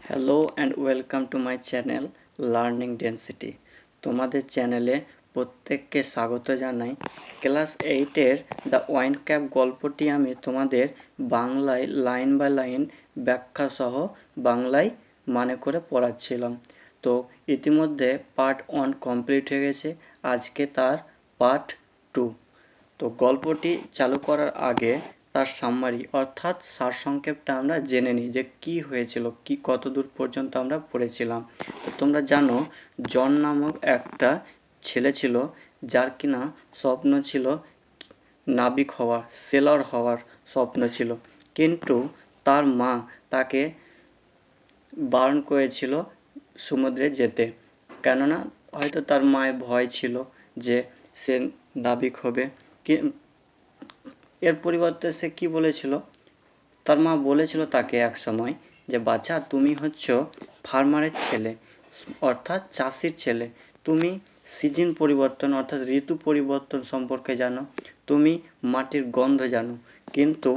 Hello and welcome to my channel learning density. তোমাদের চ্যানেলে প্রত্যেককে স্বাগত জানাই। ক্লাস 8-এর দ্য ওয়াইন ক্যাপ গল্পটি আমি তোমাদের বাংলায় লাইন বাই লাইন ব্যাখ্যাসহ বাংলায় মানে করে পড়াচ্ছিলাম। তো ইতিমধ্যে পার্ট 1 কমপ্লিট হয়ে গেছে, আজকে তার পার্ট 2। তো গল্পটি চালু করার আগে তার সাম্মারি অর্থাৎ সারসংক্ষেপটা আমরা জেনে নিই যে কি হয়েছিল, কি কতদূর পর্যন্ত আমরা পড়েছিলাম। তো তোমরা জানো জন নামক একটা ছেলে ছিল যার কিনা স্বপ্ন ছিল নাবিক হওয়ার, সেলর হওয়ার স্বপ্ন ছিল, কিন্তু তার মা তাকে বারণ করেছিল সমুদ্রে যেতে, কেননা হয়তো তার মায়ের ভয় ছিল যে সে নাবিক হবে। এর পরিবর্তে সে কি বলেছিল, তার মা বলেছিল তাকে এক সময় যে বাচ্চা তুমি হচ্ছ ফার্মারের ছেলে, অর্থাৎ চাষির ছেলে, তুমি সিজন পরিবর্তন অর্থাৎ ঋতু পরিবর্তন সম্পর্কে জানো, তুমি মাটির গন্ধ জানো, কিন্তু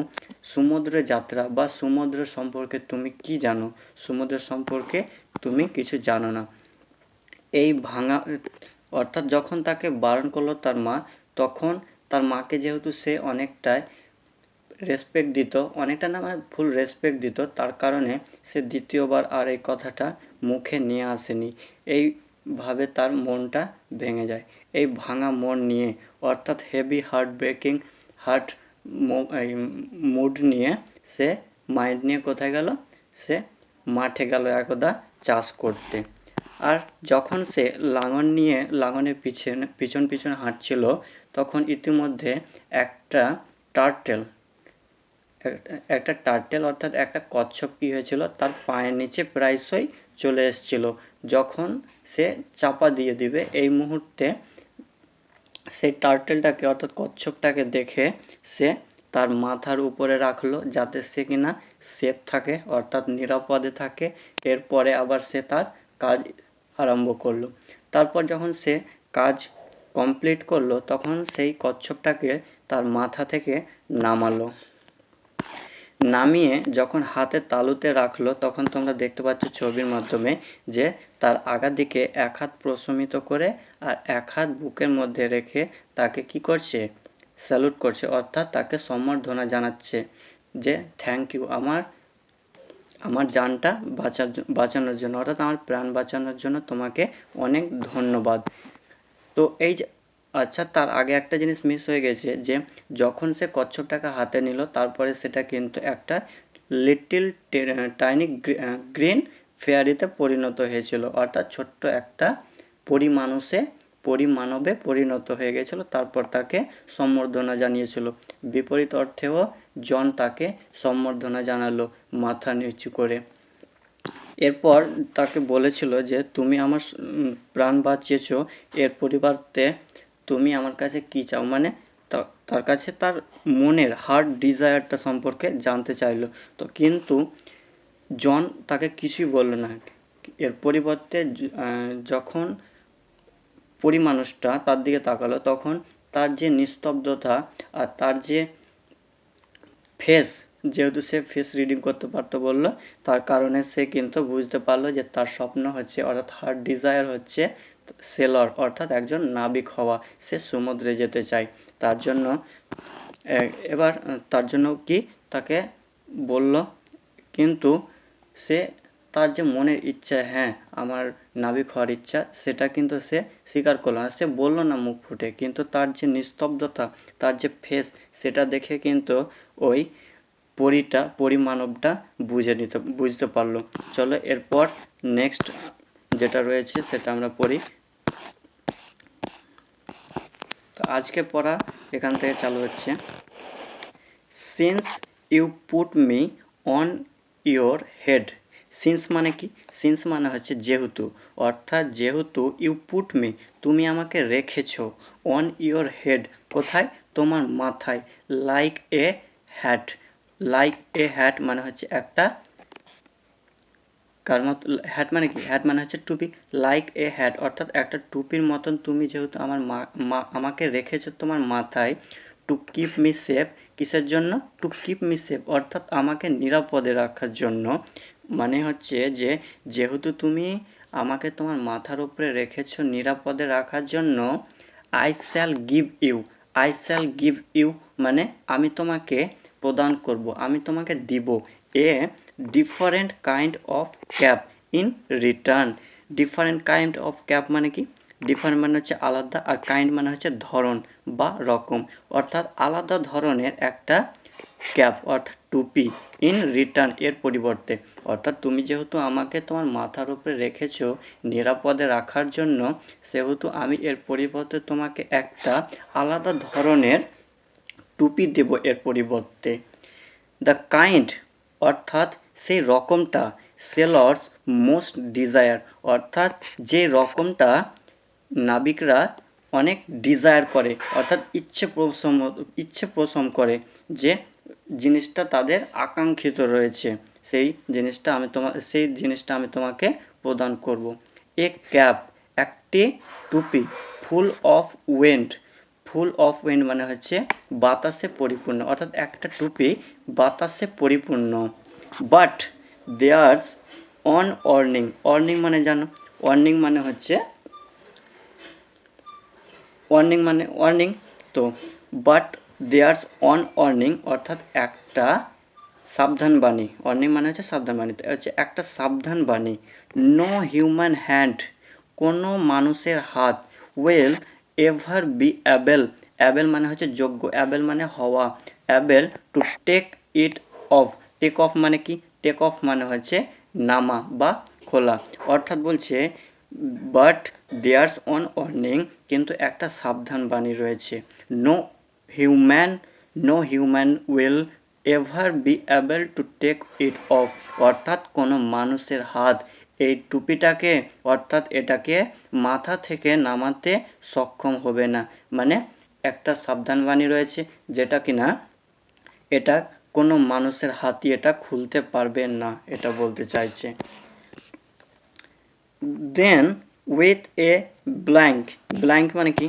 সমুদ্র যাত্রা বা সমুদ্র সম্পর্কে তুমি কি জানো? সমুদ্র সম্পর্কে তুমি কিছু জানো না। এই ভাঙা অর্থাৎ যখন তাকে বারণ করলো তার মা, তখন তার মাকে যেহেতু সে অনেকটাই রেসপেক্ট দিত, অনেকটা না মানে ফুল রেসপেক্ট দিত, তার কারণে সে দ্বিতীয়বার আর এই কথাটা মুখে নিয়ে আসেনি। এইভাবে তার মনটা ভেঙে যায়। এই ভাঙা মন নিয়ে অর্থাৎ heavy heart breaking heart mood নিয়ে সে মাইন্ড নিয়ে কোথায় গেল? সে মাঠে গেল একদা চাষ করতে। আর যখন সে লাঙল নিয়ে লাঙলের পিছন পিছন হাঁটছিল, তখন ইতিমধ্যে একটা টার্টেল অর্থাৎ একটা কচ্ছপ কী হয়েছিল, তার পায়ের নিচে প্রায়শই চলে এসেছিল। যখন সে চাপা দিয়ে দিবে, এই মুহূর্তে সেই টার্টেলটাকে অর্থাৎ কচ্ছপটাকে দেখে সে তার মাথার উপরে রাখলো, যাতে সে কিনা সেফ থাকে অর্থাৎ নিরাপদে থাকে। এরপরে আবার সে তার কাজ আরম্ভ করলো। তারপর যখন সে কাজ কমপ্লিট করলো, তখন সেই কচ্ছপটাকে তার মাথা থেকে নামালো। নামিয়ে যখন হাতে তালুতে রাখলো, তখন তোমরা দেখতে পাচ্ছ ছবির মাধ্যমে যে তার আগার দিকে এক হাত প্রশমিত করে আর এক হাত বুকের মধ্যে রেখে তাকে কি করছে? স্যালুট করছে, অর্থাৎ তাকে সম্বর্ধনা জানাচ্ছে যে থ্যাংক ইউ আমার জানটা বাঁচানোর জন্য, অর্থাৎ আমার প্রাণ বাঁচানোর জন্য তোমাকে অনেক ধন্যবাদ। তো এই যে আচ্ছা, তার আগে একটা জিনিস মিস হয়ে গেছে যে যখন সে কচ্ছপটাকে হাতে নিল, তারপরে সেটা কিন্তু একটা লিটিল টাইনি গ্রিন ফেয়ারিতে পরিণত হয়েছিল, অর্থাৎ ছোট্ট একটা পরিমাণবে পরিণত হয়ে গেছিল। তারপর তাকে সম্বর্ধনা জানিয়েছিল। বিপরীত অর্থেও জন তাকে সম্বর্ধনা জানালো মাথা নিচু করে। এরপর তাকে বলেছিল যে তুমি আমার প্রাণ বাঁচিয়েছ, এর পরিবর্তে তুমি আমার কাছে কী চাও, মানে তার কাছে তার মনের হার্ট ডিজায়ারটা সম্পর্কে জানতে চাইলো। তো কিন্তু জন তাকে কিছুই বলল না। এর পরিবর্তে যখন পরিমানুষটা তার দিকে তাকালো, তখন তার যে নিস্তব্ধতা আর তার যে ফেস, যেহেতু সে ফেস রিডিং করতে পারতো বললো, তার কারণে সে কিন্তু বুঝতে পারলো যে তার স্বপ্ন হচ্ছে অর্থাৎ হার্ট ডিজায়ার হচ্ছে সেলর অর্থাৎ একজন নাবিক হওয়া। সে সমুদ্রে যেতে চায়। তার জন্য এবার তার জন্য কি তাকে বলল, কিন্তু সে তার যে মনের ইচ্ছা, হ্যাঁ আমার নাবিক হওয়ার ইচ্ছা, সেটা কিন্তু সে স্বীকার করলো না। সে বললো না মুখ ফুটে, কিন্তু তার যে নিস্তব্ধতা, তার যে ফেস, সেটা দেখে কিন্তু ওই পরিমাণবটা বুঝতে পারলো। চলো এরপর নেক্সট যেটা রয়েছে সেটা আমরা পড়ি। তো আজকে পড়া এখান থেকে চালু হচ্ছে। Since you put me on your head. Since মানে কি? সিন্স মানে হচ্ছে যেহেতু, অর্থাৎ যেহেতু ইউ পুট মি তুমি আমাকে রেখেছো, অন ইয়োর হেড কোথায়? তোমার মাথায়, like a hat. Like a hat মানে হচ্ছে একটা হ্যাট মানে কি? হ্যাট মানে হচ্ছে টুপি। লাইক এ হ্যাট অর্থাৎ একটা টুপির মতন তুমি যেহেতু আমাকে রেখেছো তোমার মাথায়, টু কিপ মি সেফ। কিসের জন্য? টু কিপ মি সেফ অর্থাৎ আমাকে নিরাপদে রাখার জন্য। মানে হচ্ছে যে যেহেতু তুমি আমাকে তোমার মাথার উপরে রেখেছো নিরাপদে রাখার জন্য, আই শ্যাল গিভ ইউ মানে আমি তোমাকে প্রদান করব, আমি তোমাকে দিব a different kind of cap in return. Different kind of cap মানে কি? ডিফারেন্ট মানে হচ্ছে আলাদা, আর কাইন্ড মানে হচ্ছে ধরন বা রকম, অর্থাৎ আলাদা ধরনের একটা ক্যাপ অর্থাৎ টুপি ইন রিটার্ন এর পরিবর্তে। অর্থাৎ তুমি যেহেতু আমাকে তোমার মাথার উপরে রেখেছো নিরাপদে রাখার জন্য, সেহেতু আমি এর পরিবর্তে তোমাকে একটা আলাদা ধরনের টুপি দেব এর পরিবর্তে। দ্য কাইন্ড অর্থাৎ সেই রকমটা, সেলর্স মোস্ট ডিজায়ার অর্থাৎ যে রকমটা নাবিকরা অনেক ডিজায়ার করে অর্থাৎ ইচ্ছে পোষণ করে, যে জিনিসটা তাদের আকাঙ্ক্ষিত রয়েছে, সেই জিনিসটা আমি তোমাকে প্রদান করব। এ ক্যাপ একটি টুপি, ফুল অফ উইন্ড মানে হচ্ছে বাতাসে পরিপূর্ণ, অর্থাৎ একটা টুপি বাতাসে পরিপূর্ণ। বাট দেয়ার্স অন অর্নিং মানে জানো, অর্নিং মানে হচ্ছে ওয়ার্নিং তো, বাট দেয়ার্স অন ওয়ার্নিং অর্থাৎ একটা সাবধান বাণী, ওয়ার্নিং মানে হচ্ছে সাবধান বাণী, হচ্ছে একটা সাবধান বাণী। নো হিউম্যান হ্যান্ড কোনো মানুষের হাত, উইল এভার বি অ্যাবেল মানে হচ্ছে যোগ্য, অ্যাবেল মানে হওয়া, অ্যাবেল টু টেক অফ মানে কি? টেক অফ মানে হচ্ছে নামা বা খোলা, অর্থাৎ বলছে বাট দেয়ার্স অন ওয়ার্নিং কিন্তু একটা সাবধান বাণী রয়েছে। No human will ever be able to take it off অর্থাৎ কোনো মানুষের হাত এই টুপিটাকে অর্থাৎ এটাকে মাথা থেকে নামাতে সক্ষম হবে না। মানে একটা সাবধান বাণী রয়েছে যেটা কিনা এটা কোনো মানুষের হাতই এটা খুলতে পারবে না, এটা বলতে চাইছে। দেন উইথ এ ব্ল্যাঙ্ক মানে কি?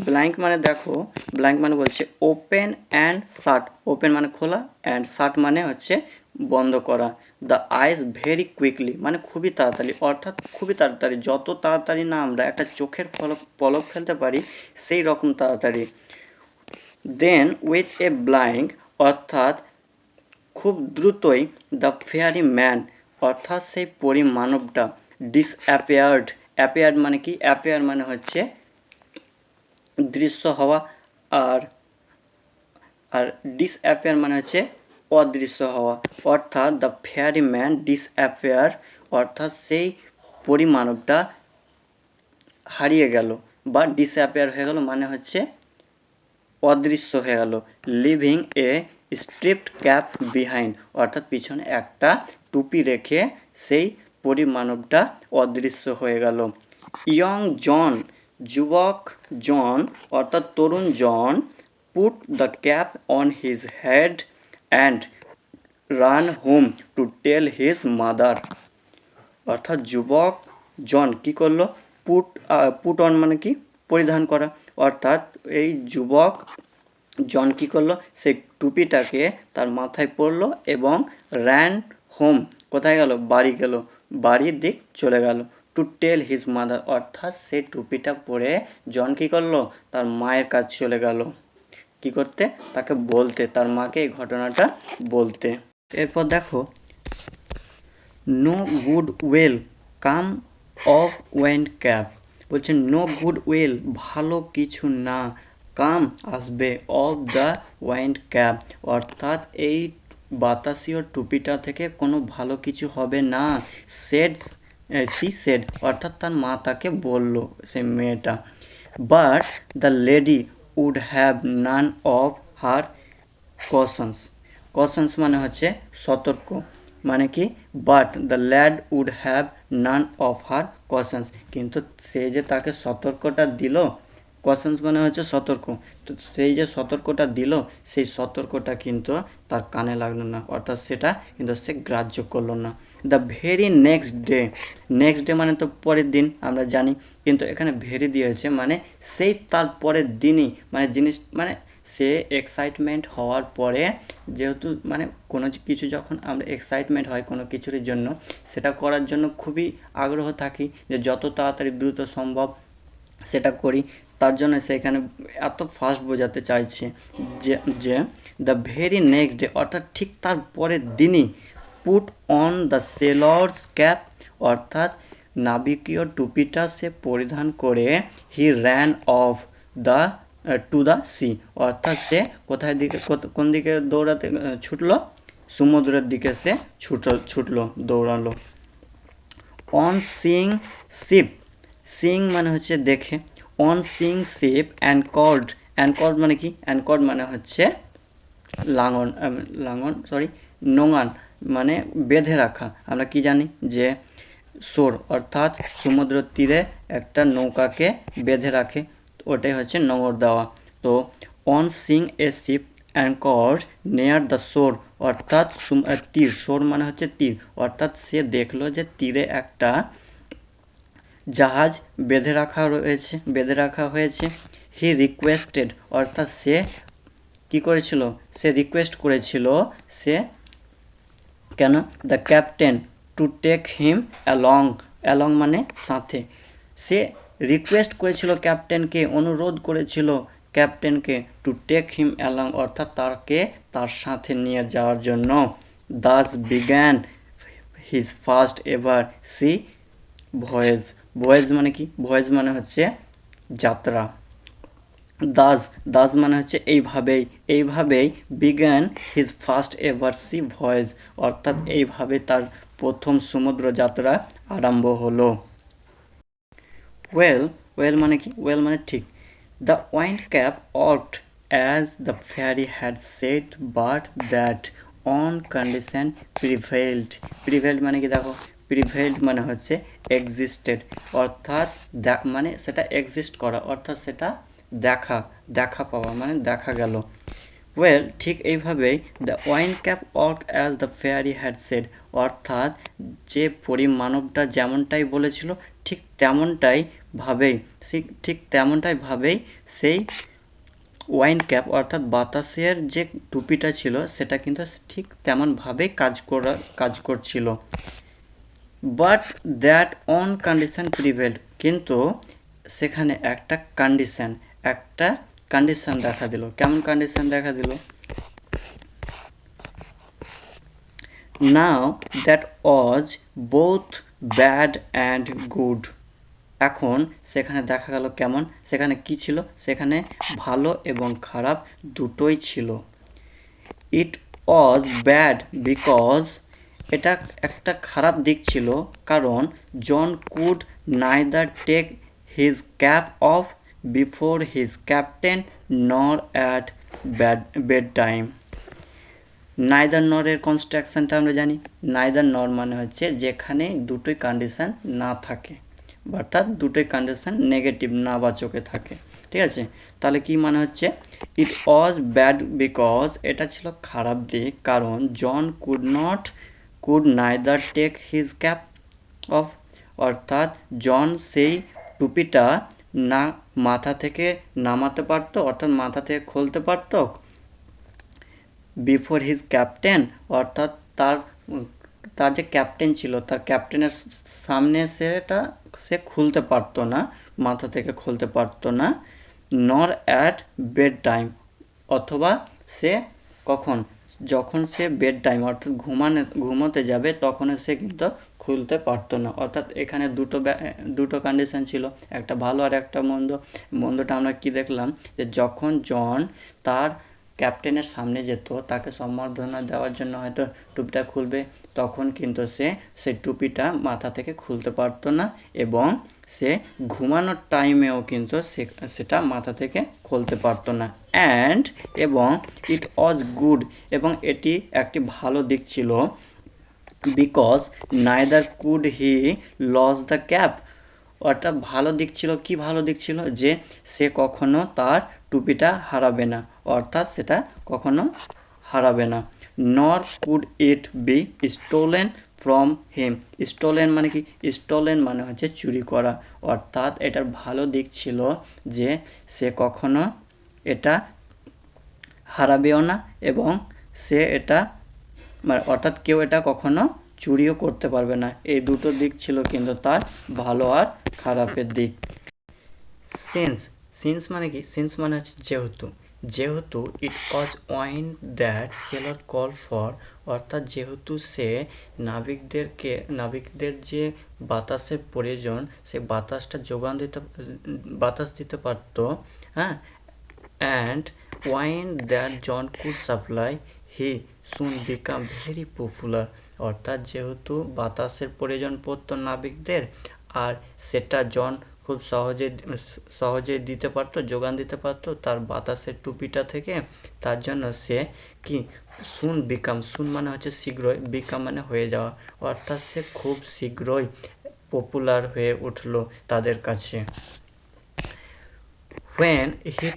ব্ল্যাঙ্ক মানে দেখো, ব্ল্যাঙ্ক মানে বলছে ওপেন অ্যান্ড শাট, ওপেন মানে খোলা, অ্যান্ড শাট মানে হচ্ছে বন্ধ করা। দ্য আইস ভেরি কুইকলি মানে খুবই তাড়াতাড়ি, অর্থাৎ খুবই তাড়াতাড়ি, যত তাড়াতাড়ি না আমরা একটা চোখের পলক ফেলতে পারি সেই রকম তাড়াতাড়ি। দেন উইথ এ ব্ল্যাঙ্ক অর্থাৎ খুব দ্রুতই, দ্য ফেয়ারি ম্যান অর্থাৎ সেই পরিমানবটা অ্যাপিয়ার্ড মানে কি? অ্যাপিয়ার মানে হচ্ছে দৃশ্য হওয়া, আর ডিসঅ্যাপিয়ার মানে হচ্ছে অদৃশ্য হওয়া, অর্থাৎ দ্য ফেয়ারি ম্যান ডিসঅ্যাপিয়ার অর্থাৎ সেই পরিমানবটা হারিয়ে গেল বা ডিসঅ্যাপিয়ার হয়ে গেল মানে হচ্ছে অদৃশ্য হয়ে গেল। লিভিং এ স্ট্রিপড ক্যাপ বিহাইন্ড অর্থাৎ পিছনে একটা টুপি রেখে সেই পরিমানবটা অদৃশ্য হয়ে গেল। ইয়ং জন যুবক জন অর্থাৎ তরুণ John put the cap on his head and ran home to tell his mother অর্থাৎ যুবক জন কি করলো? পুট অন মানে কি? পরিধান করা, অর্থাৎ এই যুবক জন কি করলো? সেই টুপিটাকে তার মাথায় পরলো এবং র্যান হোম কোথায় গেল? বাড়ি গেল, বাড়ির দিক চলে গেল। টু টেল হিজ মাদার অর্থাৎ সেই টুপিটা পরে জন কি করলো? তার মায়ের কাছে চলে গেল, কি করতে? তাকে বলতে, তার মাকে এই ঘটনাটা বলতে। এরপর দেখো, no good will come of wand cap বলছে নো গুড উইল ভালো কিছু না, কাম আসবে, অফ দ্য ওয়াইন্ড ক্যাপ অর্থাৎ এই বাতাসীয় টুপিটা থেকে কোনো ভালো কিছু হবে না। সি সেড অর্থাৎ তার মা তাকে বলল, সে মেয়েটা। But the lady would have none of her cautions মানে হচ্ছে সতর্ক, মানে কি? But the lad would have none of her cautions কিন্তু সে যে তাকে সতর্কটা দিল, কশনস মানে হচ্ছে সতর্ক, তো সেই যে সতর্কটা দিল সেই সতর্কটা কিন্তু তার কানে লাগলো না, অর্থাৎ সেটা কিন্তু সে গ্রাহ্য করলো না। দ্য ভেরি নেক্সট ডে মানে তো পরের দিন আমরা জানি, কিন্তু এখানে ভেরি দিয়েছে মানে সেই তার পরের দিনই, মানে জিনিস মানে সে এক্সাইটমেন্ট হওয়ার পরে, যেহেতু মানে কোনো কিছু যখন আমরা এক্সাইটমেন্ট হয় কোনো কিছুর জন্য, সেটা করার জন্য খুবই আগ্রহ থাকি যে যত তাড়াতাড়ি দ্রুত সম্ভব সেটা করি। তার জন্য সেখানে এত ফাস্ট বোঝাতে চাইছে যে যে দ্য ভেরি নেক্সট ডে, অর্থাৎ ঠিক তার পরের দিনই, পুট অন দ্য সেলর্স ক্যাপ, অর্থাৎ নাবিকীয় টুপিটা সে পরিধান করে, he ran of the to the sea, অর্থাৎ সে কোথায় দিকে কোন দিকে দৌড়াতে ছুটলো, সমুদ্রের দিকে সে ছুটলো দৌড়ালো। অন সিং শিপ, সিং মানে হচ্ছে দেখে, অন সিং শিপ অ্যানকর্ড, অ্যানকর্ড মানে কি, অ্যানকর্ড মানে হচ্ছে লাঙল, নোঙান মানে বেঁধে রাখা। আমরা কি জানি যে শোর অর্থাৎ সমুদ্র তীরে একটা নৌকাকে বেঁধে রাখে, ওটাই হচ্ছে নোঙর দেওয়া। তো on seeing a ship anchored near the শোর, অর্থাৎ তীর, শোর মানে হচ্ছে তীর, অর্থাৎ সে দেখলো যে তীরে একটা জাহাজ বেঁধে রাখা হয়েছে। হি রিকোয়েস্টেড, অর্থাৎ সে কি করেছিল, সে রিকোয়েস্ট করেছিল, সে কেন, the captain to take him along, along মানে সাথে, সে রিকোয়েস্ট করেছিল ক্যাপ্টেনকে, অনুরোধ করেছিল ক্যাপ্টেনকে, টু টেক হিম অ্যালং, অর্থাৎ তাকে তার সাথে নিয়ে যাওয়ার জন্য। Thus began his first ever sea voyage, voyage মানে কি, ভয়েজ মানে হচ্ছে যাত্রা। দাস মানে হচ্ছে এইভাবেই began his first ever sea voice, অর্থাৎ এইভাবে তার প্রথম সমুদ্র যাত্রা আরম্ভ হলো। ওয়েল মানে কি, ওয়েল মানে ঠিক। The wind cap worked as the fairy had said, but that on condition prevailed মানে কি, দেখো প্রিভেইলড মানে হচ্ছে এক্সিস্টেড, অর্থাৎ মানে সেটা এক্সিস্ট করা, অর্থাৎ সেটা দেখা পাওয়া মানে দেখা গেল। ওয়েল ঠিক এইভাবেই the wine cap work as the fairy had shed, অর্থাৎ যে পরিমানবটা যেমনটাই বলেছিল ঠিক তেমনটাই ভাবেই সেই ওয়াইন ক্যাপ অর্থাৎ বাতাসের যে টুপিটা ছিল সেটা কিন্তু ঠিক তেমনভাবেই কাজ করছিল। But that on condition prevailed, কিন্তু সেখানে একটা কন্ডিশন দেখা দিল। কেমন কন্ডিশন দেখা দিল? Now that was both bad and good, এখন সেখানে দেখা গেল কেমন, সেখানে কি ছিল, সেখানে ভালো এবং খারাপ দুটোই ছিল। ইট ওয়াজ ব্যাড বিকজ, এটা একটা খারাপ দিক ছিল কারণ John could neither take his cap off before his captain nor at bed time. Neither নরের কনস্ট্রাকশনটা আমরা জানি, নাইদার নর মানে হচ্ছে যেখানে দুটোই কন্ডিশন না থাকে, অর্থাৎ দুটোই কন্ডিশন নেগেটিভ নাবাচকে থাকে, ঠিক আছে। তাহলে কি মানে হচ্ছে, ইট ওয়াজ ব্যাড বিকজ, এটা ছিল খারাপ দিক কারণ John could neither take his cap off, অর্থাৎ জন সেই টুপিটা না মাথা থেকে নামাতে পারতো, অর্থাৎ মাথা থেকে খুলতে পারতো, বিফোর হিজ ক্যাপ্টেন, অর্থাৎ তার যে ক্যাপ্টেন ছিল তার ক্যাপ্টেনের সামনে সে খুলতে পারতো না, মাথা থেকে খুলতে পারতো না। নর অ্যাট বেড টাইম, অথবা সে যখন সে বেড টাইম অর্থাৎ ঘুমোতে যাবে তখন সে কিন্তু খুলতে পারতো না, অর্থাৎ এখানে দুটো কন্ডিশন ছিল, একটা ভালো আর একটা মন্দটা আমরা কি দেখলাম, যে যখন জন তার ক্যাপ্টেনের সামনে যেত তাকে সম্বর্ধনা দেওয়ার জন্য হয়তো টুপিটা খুলবে, তখন কিন্তু সে সেই টুপিটা মাথা থেকে খুলতে পারতো না, এবং সে ঘুমানোর টাইমেও কিন্তু সেটা মাথা থেকে খুলতে পারতো না। এবং ইট ওয়াজ গুড, এবং এটি একটি ভালো দিক ছিল, because neither could he loss the cap, অর্থাৎ ভালো দিক ছিল, কি ভালো দিক ছিল, যে সে কখনো তার টুপিটা হারাবে না, অর্থাৎ সেটা কখনো হারাবে না। নর could it be stolen from him, stolen মানে কি, স্টোলেন মানে হচ্ছে চুরি করা, অর্থাৎ এটার ভালো দিক ছিল যে সে কখনো এটা হারাবেও না এবং সে এটা মানে অর্থাৎ কেউ এটা কখনো চুরিও করতে পারবে না। এই দুটো দিক ছিল কিন্তু তার ভালো আর খারাপের দিক। সিন্স মানে কি? সিন্স মানে হচ্ছে যেহেতু ইট ওয়াজ wine that Sailor call for, অর্থাৎ যেহেতু সে নাবিকদের যে বাতাসের প্রয়োজন সেই বাতাসটা বাতাস দিতে পারত, হ্যাঁ। And wine that John could supply he soon become very popular, অর্থাৎ যেহেতু বাতাসের প্রয়োজন পড়তো নাবিকদের আর সেটা জন খুব সহজে দিতে পারতো, যোগান দিতে পারতো তার বাতাসের টুপিটা থেকে, তার জন্য সে কি সুন মানে হচ্ছে শীঘ্রই, বিকাম মানে হয়ে যাওয়া, অর্থাৎ সে খুব শীঘ্রই পপুলার হয়ে উঠলো তাদের কাছে। when he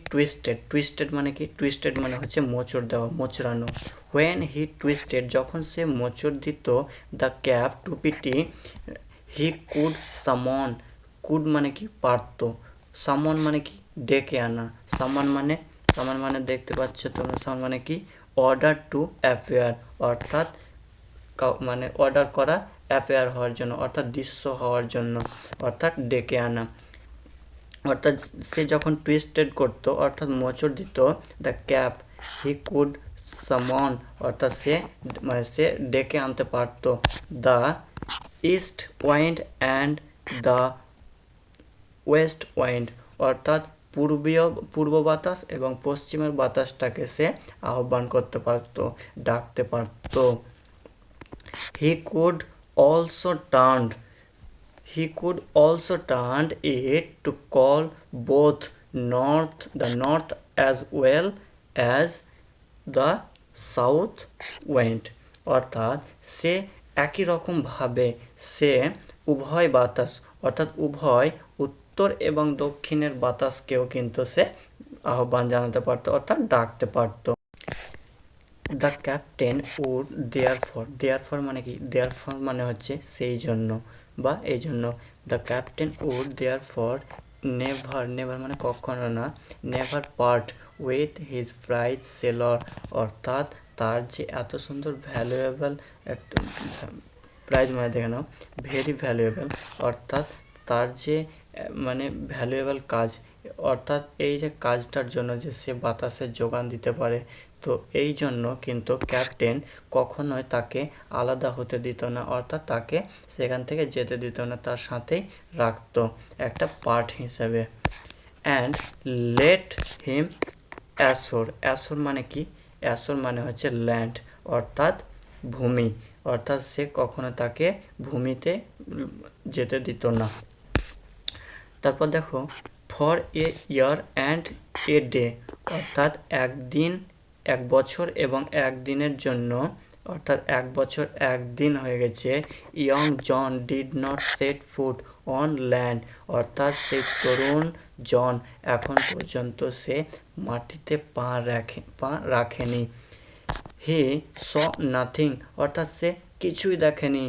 twisted মানে কি? টুইস্টেড মানে হচ্ছে মোচড় দেওয়া, মোচড়ানো। when he twisted যখন সে মোচড় দিত দ্য ক্যাপ টুপিটি, he could summon, মানে কি? পারত। summon মানে কি? ডেকে আনা। summon মানে দেখতে পাচ্ছ তোমরা, summon মানে কি? অর্ডার টু অ্যাপিয়ার, অর্থাৎ মানে অর্ডার করা, অ্যাপিয়ার হওয়ার জন্য অর্থাৎ দৃশ্য হওয়ার জন্য, অর্থাৎ ডেকে আনা। অর্থাৎ সে যখন টুইস্টেড করতো অর্থাৎ মোচড় দিত দ্য ক্যাপ, হি কুড সামন, অর্থাৎ সে ডেকে আনতে পারতো the east wind and the West wind, অর্থাৎ পূর্ব বাতাস এবং পশ্চিমের বাতাসটাকে সে আহ্বান করতে পারতো, ডাকতে পারতো। He could also turned it to call both the north as well as the south wind, অর্থাৎ সে একই রকম ভাবে সে উভয় বাতাস অর্থাৎ উভয় উত্তর এবং দক্ষিণের বাতাসকেও কিন্তু সে আহ্বান জানাতে পারতো অর্থাৎ ডাকতে পারতো। দ্য ক্যাপ্টেন উড দেয়ারফর মানে কি? দেয়ারফর মানে হচ্ছে সেই জন্য বা এই জন্য। The captain would therefore never মানে কখনো না, never part with his prize sailor, অর্থাৎ তার যে এত সুন্দর ভ্যালুয়েবল একটা প্রাইজ মানে দেখে নাও, ভেরি ভ্যালুয়েবল, অর্থাৎ তার যে মানে ভ্যালুয়েবল কাজ, অর্থাৎ এই যে কাজটার জন্য যে সে বাতাসের যোগান দিতে পারে, তো এই জন্য কিন্তু ক্যাপ্টেন কখনোই তাকে আলাদা হতে দিত না, অর্থাৎ তাকে সেখান থেকে যেতে দিত না, তার সাথেই রাখতো একটা পার্ট হিসেবে। অ্যান্ড লেট হিম অ্যাসোর মানে কি? অ্যাসোর মানে হচ্ছে ল্যান্ড, অর্থাৎ ভূমি, অর্থাৎ সে কখনো তাকে ভূমিতে যেতে দিত না। তারপর দেখো for a year and a day, অর্থাৎ এক বছর এবং একদিনের জন্য, অর্থাৎ এক বছর একদিন হয়ে গেছে। Young John did not set foot on land, অর্থাৎ সেই তরুণ জন এখন পর্যন্ত সে মাটিতে পা রাখেনি। হি স নাথিং, অর্থাৎ সে কিছুই দেখেনি,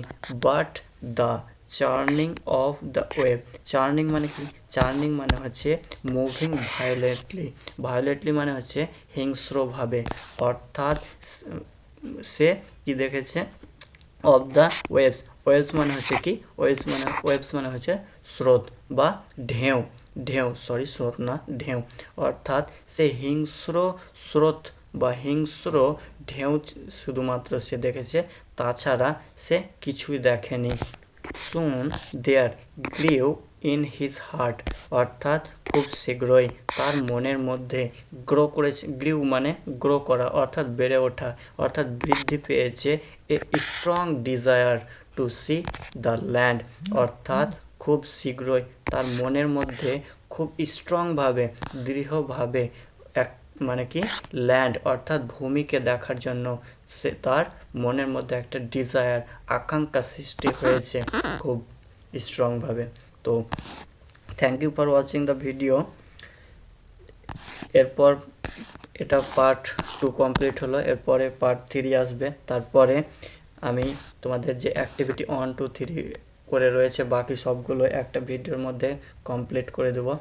but the churning of the wave. Churning মানে কি? চার্নিং মানে হচ্ছে মুভিং ভায়োলেটলি মানে হচ্ছে হিংস্রভাবে, অর্থাৎ সে কি দেখেছে? অফ দ্য ওয়েভস মানে হচ্ছে কি? ওয়েভস মানে হচ্ছে স্রোত বা ঢেউ, স্রোত না ঢেউ, অর্থাৎ সে হিংস্র স্রোত বা হিংস্র ঢেউ শুধুমাত্র সে দেখেছে, তাছাড়া সে কিছুই দেখেনি। সুন দেয়ার গ্রিউ ইন হিজ হার্ট, অর্থাৎ খুব শীঘ্রই তার মনের মধ্যে গ্রিউ মানে গ্রো করা, অর্থাৎ বেড়ে ওঠা, অর্থাৎ বৃদ্ধি পেয়েছে a strong desire to C the land, অর্থাৎ খুব শীঘ্রই তার মনের মধ্যে খুব স্ট্রংভাবে দৃঢ়ভাবে মানে কি ল্যান্ড অর্থাৎ ভূমিকে দেখার জন্য সে তার মনের মধ্যে একটা ডিজায়ার আকাঙ্ক্ষা সৃষ্টি হয়েছে খুব স্ট্রংভাবে। তো thank you for watching the video. এরপর এটা পার্ট 2 কমপ্লিট হলো, এরপরে পার্ট 3 আসবে, তারপরে আমি তোমাদের যে অ্যাক্টিভিটি 1 2 3 করে রয়েছে বাকি সবগুলো একটা ভিডিওর মধ্যে কমপ্লিট করে দেবো।